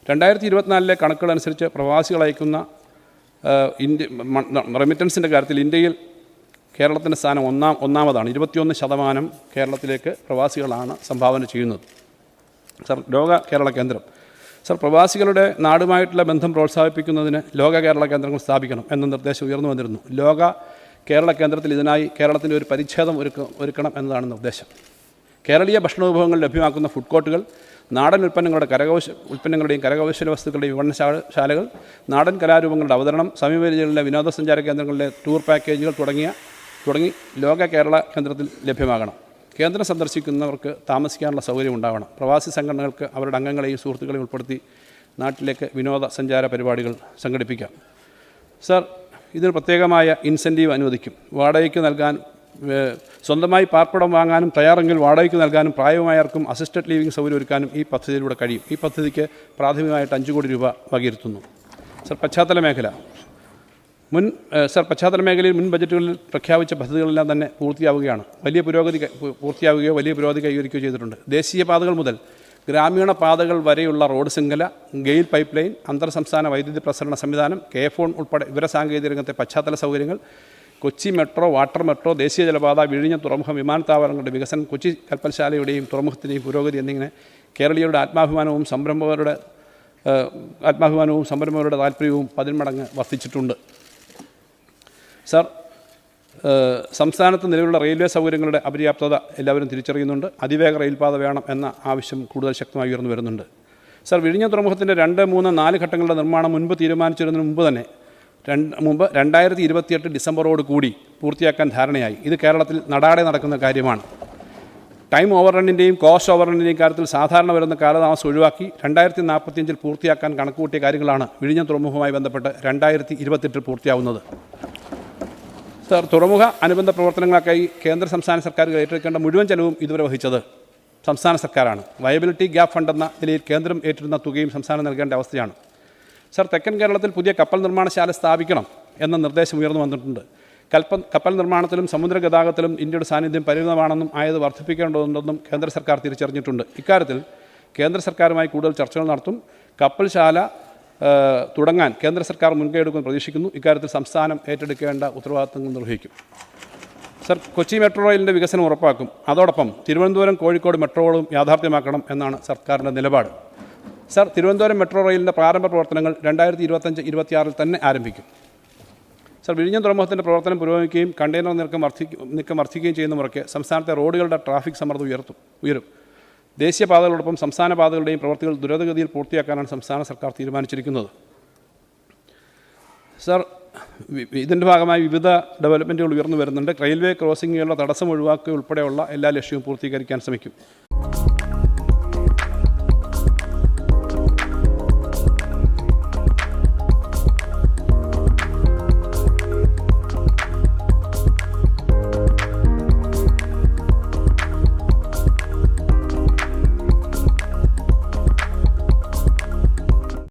2024 കണക്കുകളനുസരിച്ച് പ്രവാസികൾ അയക്കുന്ന റെമിറ്റൻസിൻ്റെ കാര്യത്തിൽ ഇന്ത്യയിൽ കേരളത്തിൻ്റെ സ്ഥാനം ഒന്നാമതാണ്. 21% കേരളത്തിലേക്ക് പ്രവാസികളാണ് സംഭാവന ചെയ്യുന്നത്. സർ, ലോക കേരള കേന്ദ്രം. സർ, പ്രവാസികളുടെ നാടുമായിട്ടുള്ള ബന്ധം പ്രോത്സാഹിപ്പിക്കുന്നതിന് ലോക കേരള കേന്ദ്രങ്ങൾ സ്ഥാപിക്കണം എന്ന നിർദ്ദേശം ഉയർന്നു വന്നിരുന്നു. ലോക കേരള കേന്ദ്രത്തിൽ ഇതിനായി കേരളത്തിൻ്റെ ഒരു പരിച്ഛേദം ഒരുക്കണം എന്നതാണ് നിർദ്ദേശം. കേരളീയ ഭക്ഷണവിഭവങ്ങൾ ലഭ്യമാക്കുന്ന ഫുഡ് കോർട്ടുകൾ, നാടൻ ഉൽപ്പന്നങ്ങളുടെയും കരകൗശല വസ്തുക്കളുടെയും വിപണനശാലകൾ, നാടൻ കലാരൂപങ്ങളുടെ അവതരണം, സമീപ വിനോദസഞ്ചാര കേന്ദ്രങ്ങളിലെ ടൂർ പാക്കേജുകൾ തുടങ്ങി ലോക കേരള കേന്ദ്രത്തിൽ ലഭ്യമാകണം. കേന്ദ്രം സന്ദർശിക്കുന്നവർക്ക് താമസിക്കാനുള്ള സൗകര്യം ഉണ്ടാവണം. പ്രവാസി സംഘടനകൾക്ക് അവരുടെ അംഗങ്ങളെയും സുഹൃത്തുക്കളെയും ഉൾപ്പെടുത്തി നാട്ടിലേക്ക് വിനോദസഞ്ചാര പരിപാടികൾ സംഘടിപ്പിക്കാം. സർ, ഇതിന് പ്രത്യേകമായ ഇൻസെൻറ്റീവ് അനുവദിക്കും. വാടകയ്ക്ക് നൽകാൻ സ്വന്തമായി പാർപ്പിടം വാങ്ങാനും തയ്യാറെങ്കിൽ വാടകയ്ക്ക് നൽകാനും പ്രായമായവർക്കും അസിസ്റ്റഡ് ലിവിംഗ് സൗകര്യം ഒരുക്കാനും ഈ പദ്ധതിയിലൂടെ കഴിയും. ഈ പദ്ധതിക്ക് പ്രാഥമികമായിട്ട് 5 കോടി രൂപ വകയിരുത്തുന്നു. സർ, പശ്ചാത്തല മേഖല. പശ്ചാത്തല മേഖലയിൽ മുൻ ബജറ്റുകളിൽ പ്രഖ്യാപിച്ച പദ്ധതികളെല്ലാം തന്നെ പൂർത്തിയാവുകയോ വലിയ പുരോഗതി കൈവരിക്കുകയോ ചെയ്തിട്ടുണ്ട്. ദേശീയപാതകൾ മുതൽ ഗ്രാമീണ പാതകൾ വരെയുള്ള റോഡ് ശൃംഖല, ഗെയിൽ പൈപ്പ് ലൈൻ, അന്തർ സംസ്ഥാന വൈദ്യുതി പ്രസരണ സംവിധാനം, കെ-ഫോൺ ഉൾപ്പെടെ വിവരസാങ്കേതിക രംഗത്തെ പശ്ചാത്തല സൗകര്യങ്ങൾ, കൊച്ചി മെട്രോ, വാട്ടർ മെട്രോ, ദേശീയ ജലപാത, വിഴിഞ്ഞം തുറമുഖം, വിമാനത്താവളങ്ങളുടെ വികസനം, കൊച്ചി കപ്പൽശാലയുടെയും തുറമുഖത്തിൻ്റെയും പുരോഗതി എന്നിങ്ങനെ കേരളീയരുടെ ആത്മാഭിമാനവും സംരംഭകരുടെ താല്പര്യവും 10 മടങ്ങ് വർദ്ധിച്ചിട്ടുണ്ട്. സർ, സംസ്ഥാനത്ത് നിലവിലുള്ള റെയിൽവേ സൗകര്യങ്ങളുടെ അപര്യാപ്തത എല്ലാവരും തിരിച്ചറിയുന്നുണ്ട്. അതിവേഗ റെയിൽപാത വേണം എന്ന ആവശ്യം കൂടുതൽ ശക്തമായി ഉയർന്നു വരുന്നുണ്ട്. സർ, വിഴിഞ്ഞം തുറമുഖത്തിൻ്റെ 2, 3, 4 ഘട്ടങ്ങളുടെ നിർമ്മാണം മുൻപ് തീരുമാനിച്ചിരുന്നതിന് മുമ്പ് 2028 ഡിസംബറോട് കൂടി പൂർത്തിയാക്കാൻ ധാരണയായി. ഇത് കേരളത്തിൽ നടാടെ നടക്കുന്ന കാര്യമാണ്. ടൈം ഓവർറണ്ണിൻ്റെയും കോസ്റ്റ് ഓവർറണ്ണിൻ്റെയും കാര്യത്തിൽ സാധാരണ വരുന്ന കാലതാമസം ഒഴിവാക്കി 2045 പൂർത്തിയാക്കാൻ കണക്കുകൂട്ടിയ കാര്യങ്ങളാണ് വിഴിഞ്ഞം തുറമുഖവുമായി ബന്ധപ്പെട്ട് 2028 പൂർത്തിയാവുന്നത്. സർ, തുറമുഖ അനുബന്ധ പ്രവർത്തനങ്ങൾക്കായി കേന്ദ്ര സംസ്ഥാന സർക്കാരുകൾ ഏറ്റെടുക്കേണ്ട മുഴുവൻ ചെലവും ഇതുവരെ വഹിച്ചത് സംസ്ഥാന സർക്കാരാണ്. വയബിലിറ്റി ഗ്യാപ്പ് ഫണ്ട് എന്ന നിലയിൽ കേന്ദ്രം ഏറ്റിരുന്ന തുകയും സംസ്ഥാനം നൽകേണ്ട അവസ്ഥയാണ്. സർ, തെക്കൻ കേരളത്തിൽ പുതിയ കപ്പൽ നിർമ്മാണശാല സ്ഥാപിക്കണം എന്ന നിർദ്ദേശം ഉയർന്നു വന്നിട്ടുണ്ട്. കപ്പൽ നിർമ്മാണത്തിലും സമുദ്ര ഗതാഗതത്തിലും ഇന്ത്യയുടെ സാന്നിധ്യം പരിമിതമാണെന്നും ആയത് വർദ്ധിപ്പിക്കേണ്ടതുണ്ടെന്നും കേന്ദ്ര സർക്കാർ തിരിച്ചറിഞ്ഞിട്ടുണ്ട്. ഇക്കാര്യത്തിൽ കേന്ദ്ര സർക്കാരുമായി കൂടുതൽ ചർച്ചകൾ നടത്തും. കപ്പൽശാല തുടങ്ങാൻ കേന്ദ്ര സർക്കാർ മുൻകൈ എടുക്കുമെന്ന് പ്രതീക്ഷിക്കുന്നു. ഇക്കാര്യത്തിൽ സംസ്ഥാനം ഏറ്റെടുക്കേണ്ട ഉത്തരവാദിത്തങ്ങൾ നിർവഹിക്കും. സർ, കൊച്ചി മെട്രോ റെയിലിൻ്റെ വികസനം ഉറപ്പാക്കും. അതോടൊപ്പം തിരുവനന്തപുരം കോഴിക്കോട് മെട്രോകളും യാഥാർത്ഥ്യമാക്കണം എന്നാണ് സർക്കാരിൻ്റെ നിലപാട്. സർ, തിരുവനന്തപുരം മെട്രോ റെയിലിൻ്റെ പ്രാരംഭ പ്രവർത്തനങ്ങൾ 2025-26 തന്നെ ആരംഭിക്കും. സർ, വിഴിഞ്ഞം തുറമുഖത്തിൻ്റെ പ്രവർത്തനം പുരോഗമിക്കുകയും കണ്ടെയ്നർ നീക്കം വർദ്ധിക്കുകയും ചെയ്യുന്ന മുറയ്ക്ക് സംസ്ഥാനത്തെ റോഡുകളുടെ ട്രാഫിക് സമ്മർദ്ദം ഉയരും. ദേശീയപാതകളോടൊപ്പം സംസ്ഥാന പാതകളുടെയും പ്രവൃത്തികൾ ദ്രുതഗതിയിൽ പൂർത്തിയാക്കാനാണ് സംസ്ഥാന സർക്കാർ തീരുമാനിച്ചിരിക്കുന്നത്. സർ, ഇതിൻ്റെ ഭാഗമായി വിവിധ ഡെവലപ്മെൻറ്റുകൾ ഉയർന്നു വരുന്നുണ്ട്. റെയിൽവേ ക്രോസിങ്ങുകളുടെ തടസ്സം ഒഴിവാക്കുക ഉൾപ്പെടെയുള്ള എല്ലാ ലക്ഷ്യവും പൂർത്തീകരിക്കാൻ ശ്രമിക്കും.